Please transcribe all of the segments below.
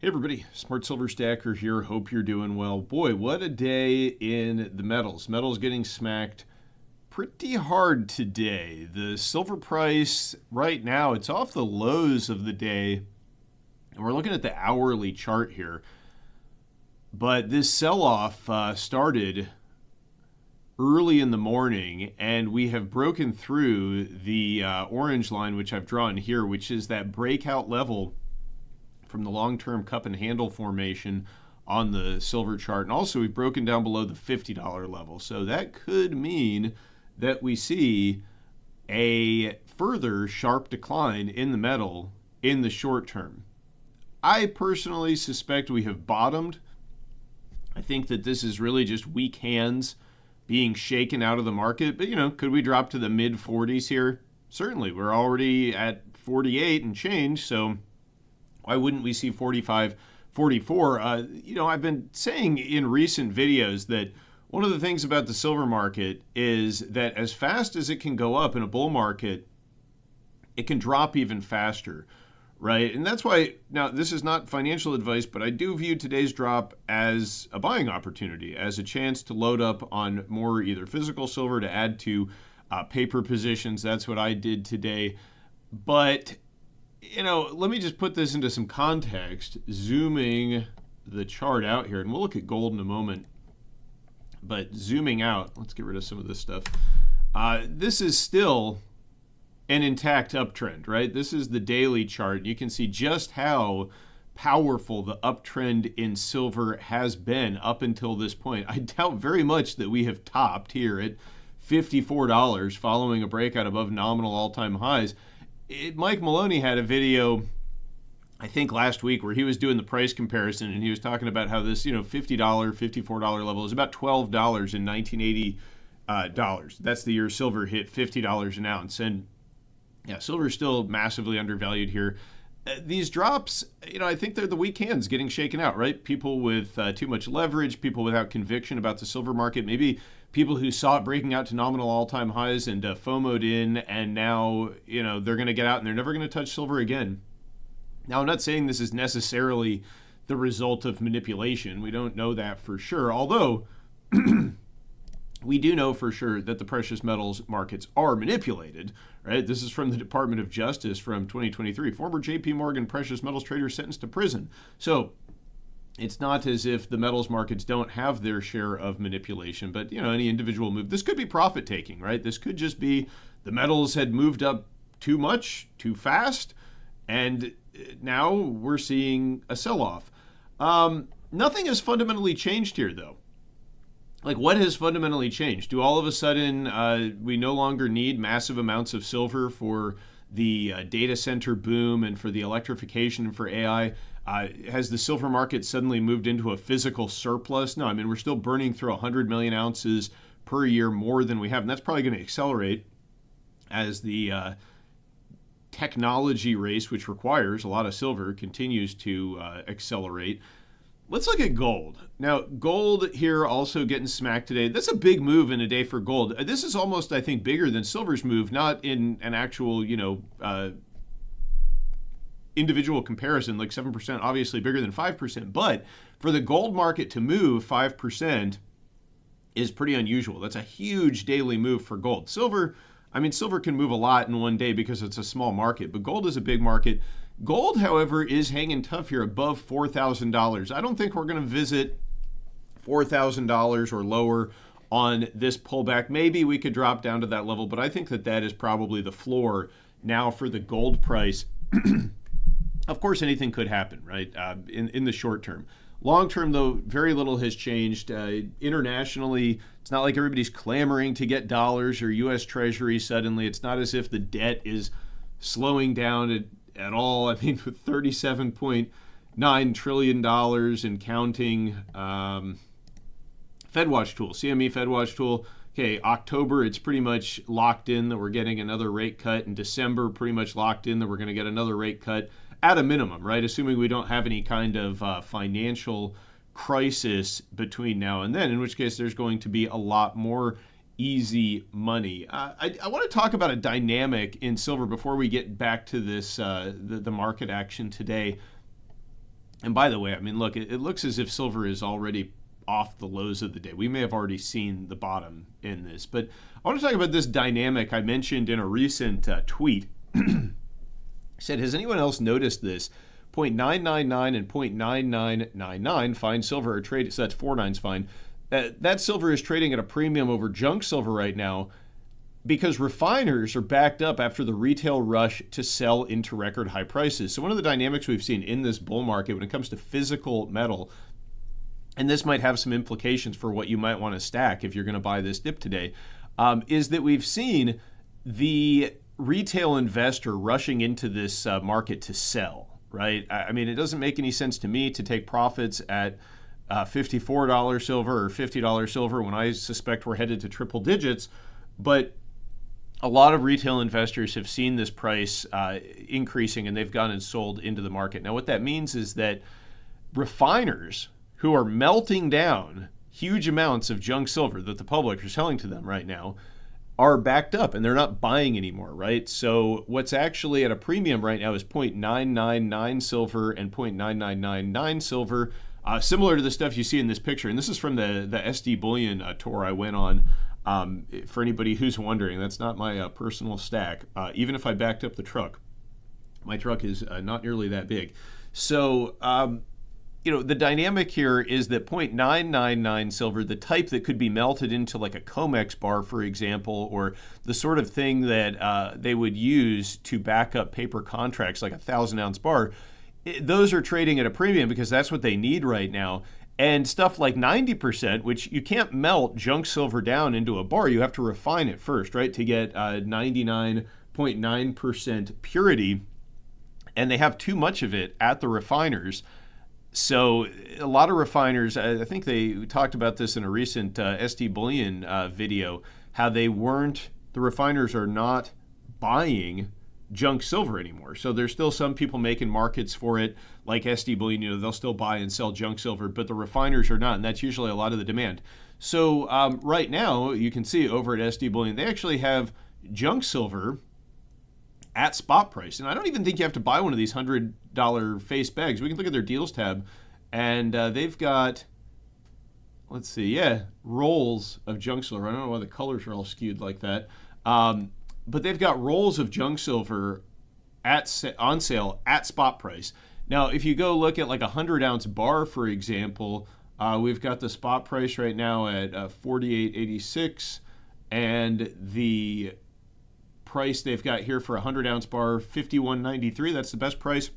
Hey everybody, Smart Silver Stacker here. Hope you're doing well. Boy, what a day in the metals. Metals getting smacked pretty hard today. The silver price right now, it's off the lows of the day. And we're looking at the hourly chart here. But this sell-off started early in the morning, and we have broken through the orange line, which I've drawn here, which is that breakout level from the long-term cup and handle formation on the silver chart. And also we've broken down below the $50 level. So that could mean that we see a further sharp decline in the metal in the short term. I personally suspect we have bottomed. I think that this is really just weak hands being shaken out of the market. But, could we drop to the mid 40s here? Certainly. We're already at 48 and change, so why wouldn't we see 45, 44? I've been saying in recent videos that one of the things about the silver market is that as fast as it can go up in a bull market, it can drop even faster, right? And that's why, now this is not financial advice, but I do view today's drop as a buying opportunity, as a chance to load up on more either physical silver to add to paper positions. That's what I did today. But let me just put this into some context, zooming the chart out here, and we'll look at gold in a moment. But zooming out, let's get rid of some of this stuff. This is still an intact uptrend, right? This is the daily chart. You can see just how powerful the uptrend in silver has been up until this point. I doubt very much that we have topped here at $54 following a breakout above nominal all-time highs. Mike Maloney had a video, I think last week, where he was doing the price comparison, and he was talking about how this, $50, $54 level is about $12 in 1980 dollars. That's the year silver hit $50 an ounce. And yeah, silver is still massively undervalued here. These drops, I think they're the weak hands getting shaken out, right? People with too much leverage, people without conviction about the silver market, maybe people who saw it breaking out to nominal all-time highs and FOMO'd in, and now, they're going to get out and they're never going to touch silver again. Now, I'm not saying this is necessarily the result of manipulation. We don't know that for sure, although we do know for sure that the precious metals markets are manipulated, right? This is from the Department of Justice from 2023. Former JP Morgan precious metals trader sentenced to prison. So it's not as if the metals markets don't have their share of manipulation, but any individual move, this could be profit taking, right? This could just be the metals had moved up too much, too fast, and now we're seeing a sell-off. Nothing has fundamentally changed here, though. Like, what has fundamentally changed? Do all of a sudden we no longer need massive amounts of silver for the data center boom and for the electrification and for AI? Has the silver market suddenly moved into a physical surplus? No, we're still burning through 100 million ounces per year more than we have. And that's probably going to accelerate as the technology race, which requires a lot of silver, continues to accelerate. Let's look at gold. Now, gold here also getting smacked today. That's a big move in a day for gold. This is almost, I think, bigger than silver's move, not in an actual, individual comparison, like 7%, obviously bigger than 5%. But for the gold market to move 5% is pretty unusual. That's a huge daily move for gold. Silver can move a lot in one day because it's a small market, but gold is a big market. Gold, however, is hanging tough here above $4,000. I don't think we're going to visit $4,000 or lower on this pullback. Maybe we could drop down to that level, but I think that is probably the floor now for the gold price. Of course, anything could happen, right, in the short term. Long term, though, very little has changed. Internationally, it's not like everybody's clamoring to get dollars or U.S. Treasury suddenly. It's not as if the debt is slowing down at all. With $37.9 trillion and counting. FedWatch tool, CME FedWatch tool. Okay, October, it's pretty much locked in that we're getting another rate cut. In December, pretty much locked in that we're going to get another rate cut at a minimum, right? Assuming we don't have any kind of financial crisis between now and then, in which case there's going to be a lot more easy money. I want to talk about a dynamic in silver before we get back to this, the market action today. And by the way, I mean, look, it looks as if silver is already off the lows of the day. We may have already seen the bottom in this, but I want to talk about this dynamic I mentioned in a recent tweet. I said, has anyone else noticed this? 0.999 and 0.9999 fine silver are traded, so that's 4 nines fine. That silver is trading at a premium over junk silver right now because refiners are backed up after the retail rush to sell into record high prices. So one of the dynamics we've seen in this bull market when it comes to physical metal, and this might have some implications for what you might want to stack if you're going to buy this dip today, is that we've seen the retail investor rushing into this market to sell, right? I mean, it doesn't make any sense to me to take profits at $54 silver or $50 silver when I suspect we're headed to triple digits, but a lot of retail investors have seen this price increasing and they've gone and sold into the market. Now, what that means is that refiners who are melting down huge amounts of junk silver that the public are selling to them right now are backed up and they're not buying anymore, right? So what's actually at a premium right now is 0.999 silver and 0.9999 silver, similar to the stuff you see in this picture. And this is from the SD Bullion tour I went on. For anybody who's wondering, that's not my personal stack. Even if I backed up the truck, my truck is not nearly that big. So, the dynamic here is that 0.999 silver, the type that could be melted into like a COMEX bar, for example, or the sort of thing that they would use to back up paper contracts like a 1,000-ounce bar, those are trading at a premium because that's what they need right now. And stuff like 90%, which you can't melt junk silver down into a bar, you have to refine it first, right, to get 99.9% purity, and they have too much of it at the refiners. So a lot of refiners, I think they talked about this in a recent SD Bullion video, how the refiners are not buying junk silver anymore. So there's still some people making markets for it, like SD Bullion, they'll still buy and sell junk silver, but the refiners are not, and that's usually a lot of the demand. So right now, you can see over at SD Bullion, they actually have junk silver at spot price. And I don't even think you have to buy one of these $100 face bags. We can look at their deals tab, and they've got, let's see, rolls of junk silver. I don't know why the colors are all skewed like that. But they've got rolls of junk silver on sale at spot price. Now, if you go look at like a 100-ounce bar, for example, we've got the spot price right now at $48.86, and the price they've got here for a 100-ounce bar, $51.93. That's the best price.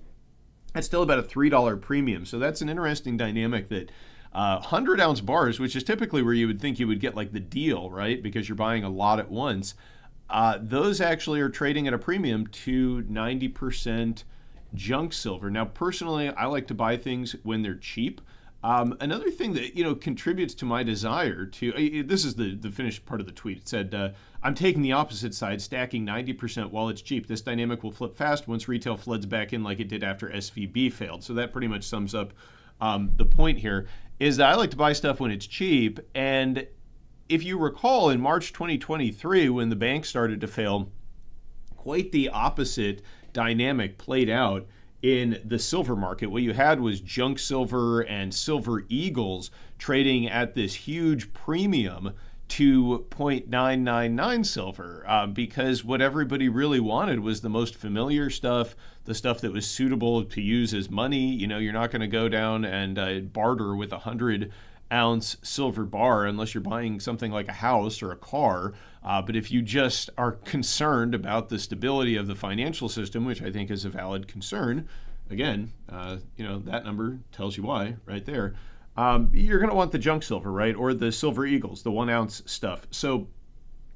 That's still about a $3 premium. So that's an interesting dynamic that 100-ounce bars, which is typically where you would think you would get like the deal, right, because you're buying a lot at once, those actually are trading at a premium to 90% junk silver. Now, personally, I like to buy things when they're cheap. Another thing that contributes to my desire to this is the finished part of the tweet. It said, "I'm taking the opposite side, stacking 90% while it's cheap. This dynamic will flip fast once retail floods back in, like it did after SVB failed." So that pretty much sums up the point here. Is that I like to buy stuff when it's cheap, and if you recall, in March 2023, when the banks started to fail, quite the opposite dynamic played out in the silver market. What you had was junk silver and silver eagles trading at this huge premium to 0.999 silver because what everybody really wanted was the most familiar stuff, the stuff that was suitable to use as money. You're not going to go down and barter with 100-ounce silver bar unless you're buying something like a house or a car. But if you just are concerned about the stability of the financial system, which I think is a valid concern, again, that number tells you why right there. You're going to want the junk silver, right? Or the silver eagles, the 1-ounce stuff. So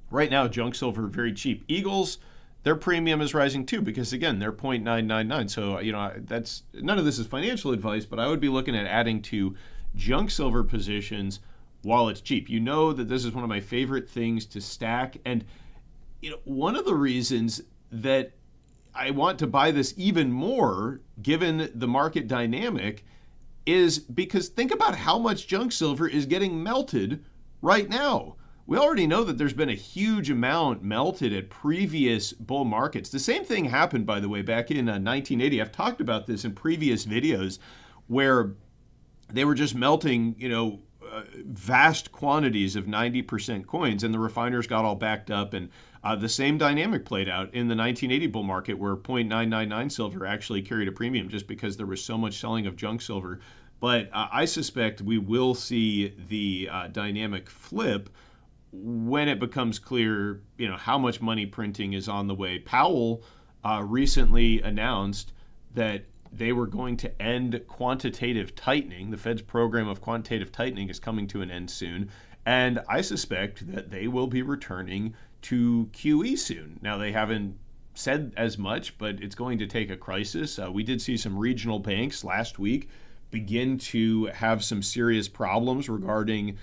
right now, junk silver, very cheap. Eagles, their premium is rising too because, again, they're 0.999. So, that's none of this is financial advice, but I would be looking at adding to junk silver positions while it's cheap. You know that this is one of my favorite things to stack. And one of the reasons that I want to buy this even more, given the market dynamic, is because think about how much junk silver is getting melted right now. We already know that there's been a huge amount melted at previous bull markets. The same thing happened, by the way, back in 1980. I've talked about this in previous videos, where they were just melting, vast quantities of 90% coins, and the refiners got all backed up. And the same dynamic played out in the 1980 bull market, where 0.999 silver actually carried a premium just because there was so much selling of junk silver. But I suspect we will see the dynamic flip when it becomes clear, how much money printing is on the way. Powell recently announced that they were going to end quantitative tightening. The Fed's program of quantitative tightening is coming to an end soon, and I suspect that they will be returning to QE soon. Now, they haven't said as much, but it's going to take a crisis. We did see some regional banks last week begin to have some serious problems regarding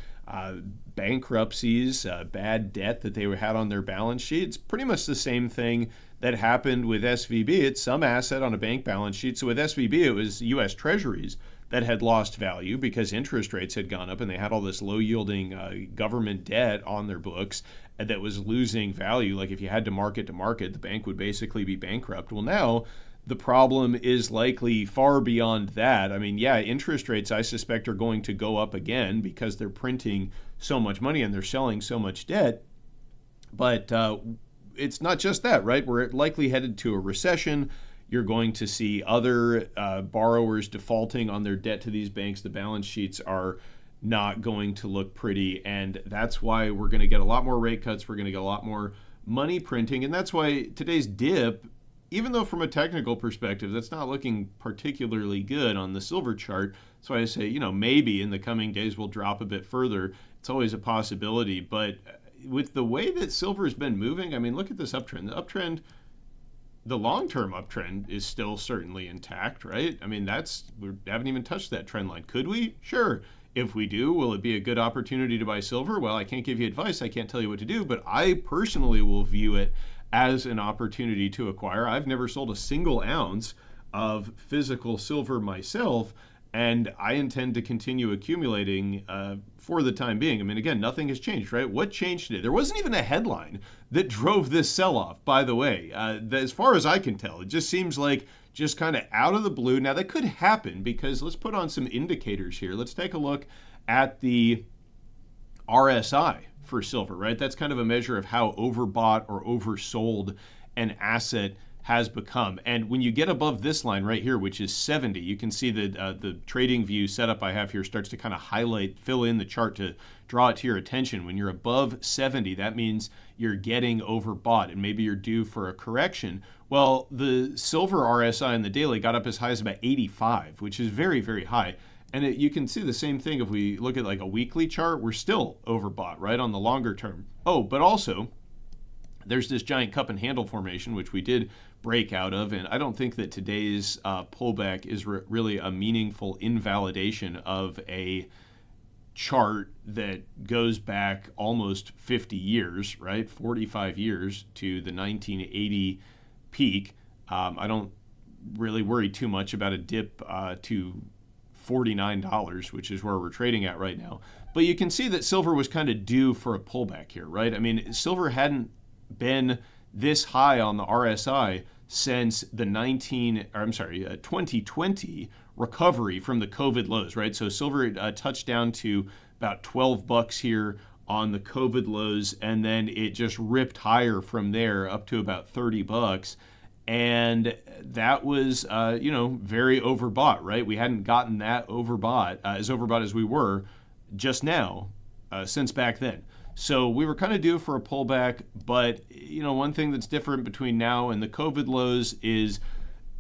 bankruptcies, bad debt that they had on their balance sheet. It's pretty much the same thing that happened with SVB. It's some asset on a bank balance sheet. So with SVB, it was U.S. Treasuries that had lost value because interest rates had gone up and they had all this low-yielding government debt on their books that was losing value. Like if you had to market, the bank would basically be bankrupt. Well, now the problem is likely far beyond that. I mean, yeah, interest rates, I suspect, are going to go up again because they're printing so much money and they're selling so much debt. But it's not just that, right? We're likely headed to a recession. You're going to see other borrowers defaulting on their debt to these banks. The balance sheets are not going to look pretty. And that's why we're going to get a lot more rate cuts. We're going to get a lot more money printing. And that's why today's dip, even though from a technical perspective, that's not looking particularly good on the silver chart. That's why I say, maybe in the coming days we'll drop a bit further. It's always a possibility. But with the way that silver has been moving, I mean, look at this uptrend. The long-term uptrend is still certainly intact, right? I mean, we haven't even touched that trend line. Could we? Sure. If we do, will it be a good opportunity to buy silver? Well, I can't give you advice. I can't tell you what to do, but I personally will view it as an opportunity to acquire. I've never sold a single ounce of physical silver myself, and I intend to continue accumulating for the time being. I mean, again, nothing has changed, right? What changed today? There wasn't even a headline that drove this sell-off, by the way. As far as I can tell, it just seems like just kind of out of the blue. Now, that could happen because let's put on some indicators here. Let's take a look at the RSI for silver, right? That's kind of a measure of how overbought or oversold an asset has become. And when you get above this line right here, which is 70, you can see that the trading view setup I have here starts to kind of fill in the chart to draw it to your attention. When you're above 70, that means you're getting overbought and maybe you're due for a correction. Well, the silver RSI in the daily got up as high as about 85, which is very, very high. And you can see the same thing if we look at like a weekly chart. We're still overbought, right, on the longer term. Oh, but also there's this giant cup and handle formation, which we did break out of. And I don't think that today's pullback is really a meaningful invalidation of a chart that goes back almost 50 years, right? 45 years to the 1980 peak. I don't really worry too much about a dip to $49, which is where we're trading at right now. But you can see that silver was kind of due for a pullback here, right? I mean, silver hadn't been this high on the RSI since the 2020 recovery from the COVID lows, right? So silver touched down to about $12 here on the COVID lows, and then it just ripped higher from there up to about $30. And that was, very overbought, right? We hadn't gotten that overbought, as overbought as we were just now, since back then. So we were kind of due for a pullback, but, one thing that's different between now and the COVID lows is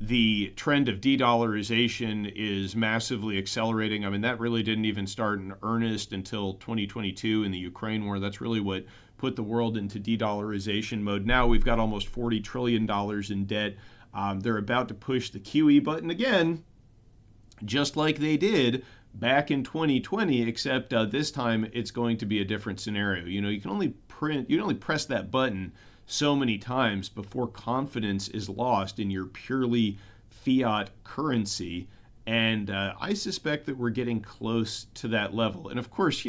the trend of de-dollarization is massively accelerating. I mean, that really didn't even start in earnest until 2022 in the Ukraine war. That's really what put the world into de-dollarization mode. Now we've got almost $40 trillion in debt. They're about to push the QE button again, just like they did back in 2020, except this time it's going to be a different scenario. You can only press that button so many times before confidence is lost in your purely fiat currency. And I suspect that we're getting close to that level. And of course,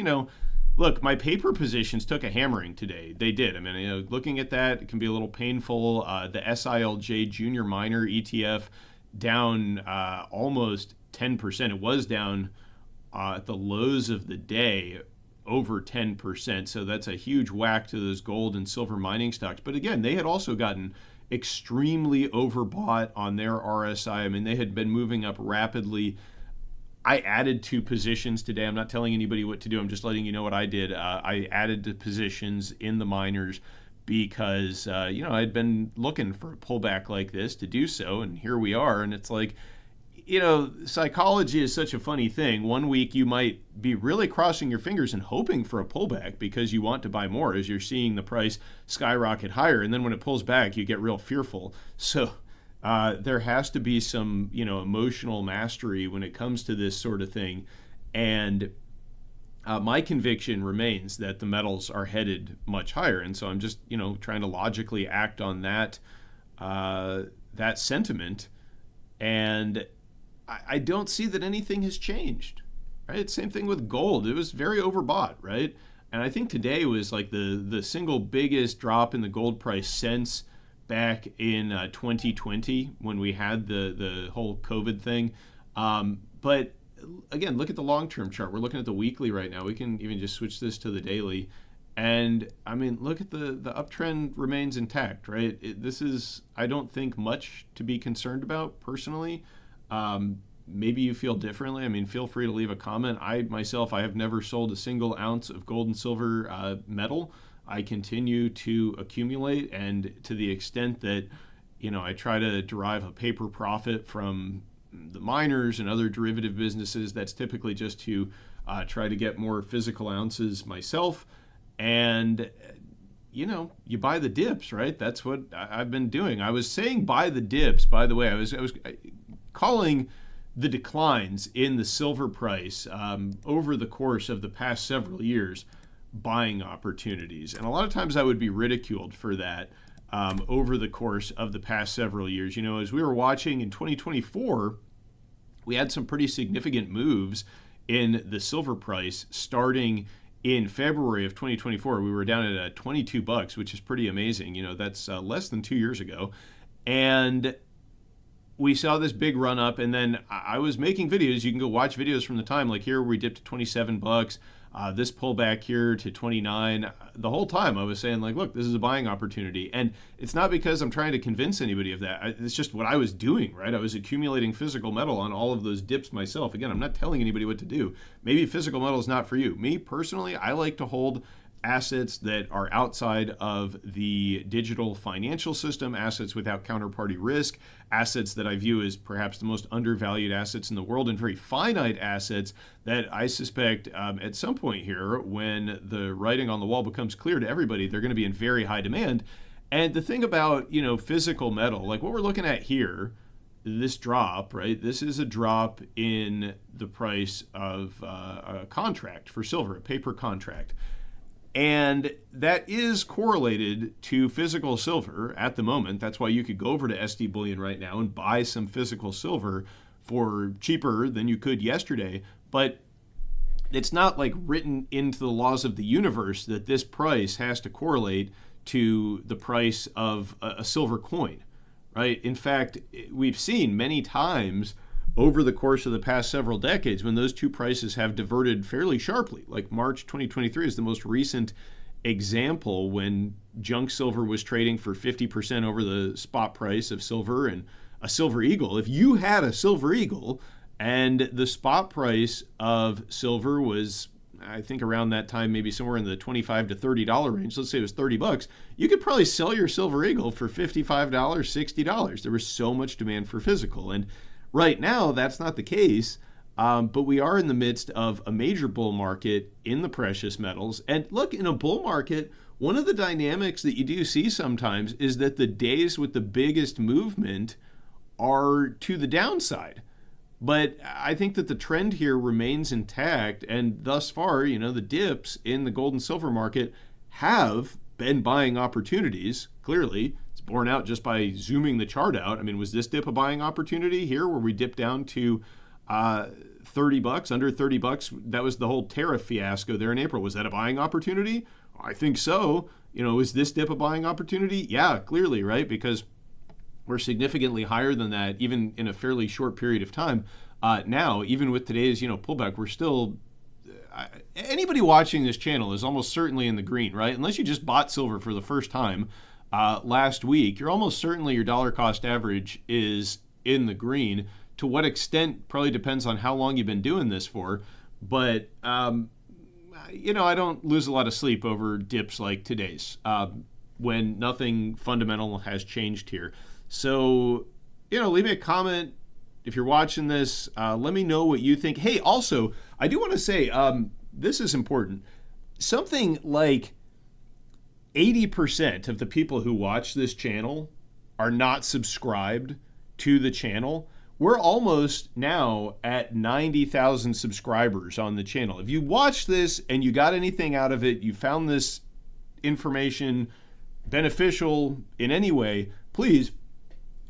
look, my paper positions took a hammering today. They did. I mean, looking at that, it can be a little painful. The SILJ Junior Minor ETF down almost 10%. It was down at the lows of the day over 10%. So that's a huge whack to those gold and silver mining stocks. But again, they had also gotten extremely overbought on their RSI. I mean, they had been moving up rapidly. I added 2 positions today. I'm not telling anybody what to do. I'm just letting you know what I did. I added the positions in the miners because, I'd been looking for a pullback like this to do so. And here we are. And it's like, psychology is such a funny thing. One week you might be really crossing your fingers and hoping for a pullback because you want to buy more as you're seeing the price skyrocket higher. And then when it pulls back, you get real fearful. So there has to be some, emotional mastery when it comes to this sort of thing. And my conviction remains that the metals are headed much higher. And so I'm just, trying to logically act on that sentiment. And I don't see that anything has changed, right? Same thing with gold. It was very overbought, right? And I think today was like the single biggest drop in the gold price since back in 2020 when we had the whole COVID thing. But again, look at the long-term chart. We're looking at the weekly right now. We can even just switch this to the daily. And I mean, look at the uptrend remains intact, right? This is, I don't think, much to be concerned about personally. Maybe you feel differently. I mean, feel free to leave a comment. I have never sold a single ounce of gold and silver metal. I continue to accumulate, and to the extent that, I try to derive a paper profit from the miners and other derivative businesses, that's typically just to try to get more physical ounces myself. And, you buy the dips, right? That's what I've been doing. I was saying buy the dips, by the way. I was calling the declines in the silver price over the course of the past several years buying opportunities. And a lot of times I would be ridiculed for that over the course of the past several years. As we were watching in 2024, we had some pretty significant moves in the silver price starting in February of 2024. We were down at $22, which is pretty amazing. That's less than 2 years ago. And we saw this big run up, and then I was making videos. You can go watch videos from the time, like here we dipped to $27, this pullback here to 29. The whole time I was saying, like, look, this is a buying opportunity. And it's not because I'm trying to convince anybody of that. It's just what I was doing, right? I was accumulating physical metal on all of those dips myself. Again, I'm not telling anybody what to do. Maybe physical metal is not for you. Me personally, I like to hold assets that are outside of the digital financial system, assets without counterparty risk, assets that I view as perhaps the most undervalued assets in the world, and very finite assets that I suspect at some point here, when the writing on the wall becomes clear to everybody, they're going to be in very high demand. And the thing about, physical metal, like what we're looking at here, this drop, right? This is a drop in the price of a contract for silver, a paper contract. And that is correlated to physical silver at the moment. That's why you could go over to SD Bullion right now and buy some physical silver for cheaper than you could yesterday. But it's not like written into the laws of the universe that this price has to correlate to the price of a silver coin, right? In fact, we've seen many times over the course of the past several decades when those two prices have diverted fairly sharply. Like March 2023 is the most recent example when junk silver was trading for 50% over the spot price of silver, and a Silver Eagle. If you had a Silver Eagle and the spot price of silver was, I think around that time, maybe somewhere in the $25 to $30 range, let's say it was $30, you could probably sell your Silver Eagle for $55, $60. There was so much demand for physical. And right now, that's not the case, but we are in the midst of a major bull market in the precious metals. And look, in a bull market, one of the dynamics that you do see sometimes is that the days with the biggest movement are to the downside. But I think that the trend here remains intact, and thus far, the dips in the gold and silver market have been buying opportunities, clearly. Borne out just by zooming the chart out. I mean, was this dip a buying opportunity here where we dipped down to $30, under $30? That was the whole tariff fiasco there in April. Was that a buying opportunity? I think so. Is this dip a buying opportunity? Yeah, clearly, right? Because were significantly higher than that, even in a fairly short period of time. Now, even with today's pullback, we're still anybody watching this channel is almost certainly in the green, right? Unless you just bought silver for the first time last week, you're almost certainly your dollar cost average is in the green. To what extent probably depends on how long you've been doing this for, but I don't lose a lot of sleep over dips like today's when nothing fundamental has changed here. So, leave me a comment if you're watching this. Let me know what you think. Hey, also, I do want to say, this is important. Something like 80% of the people who watch this channel are not subscribed to the channel. We're almost now at 90,000 subscribers on the channel. If you watched this and you got anything out of it, you found this information beneficial in any way, please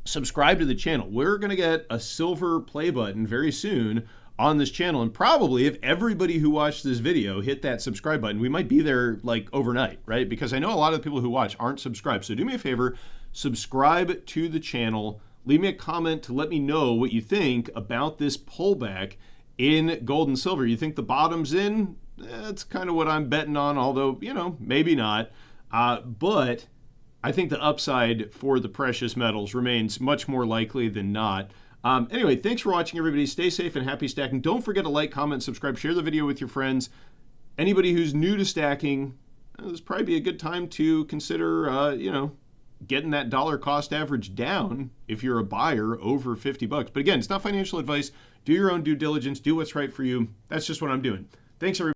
subscribe to the channel. We're going to get a silver play button very soon on this channel, and probably if everybody who watched this video hit that subscribe button, we might be there like overnight, right? Because I know a lot of the people who watch aren't subscribed. So do me a favor, subscribe to the channel. Leave me a comment to let me know what you think about this pullback in gold and silver. You think the bottom's in? That's kind of what I'm betting on, although, maybe not. But I think the upside for the precious metals remains much more likely than not. Anyway, thanks for watching, everybody. Stay safe and happy stacking. Don't forget to like, comment, subscribe, share the video with your friends. Anybody who's new to stacking, this would probably be a good time to consider, getting that dollar cost average down if you're a buyer over 50 bucks. But again, it's not financial advice. Do your own due diligence. Do what's right for you. That's just what I'm doing. Thanks, everybody.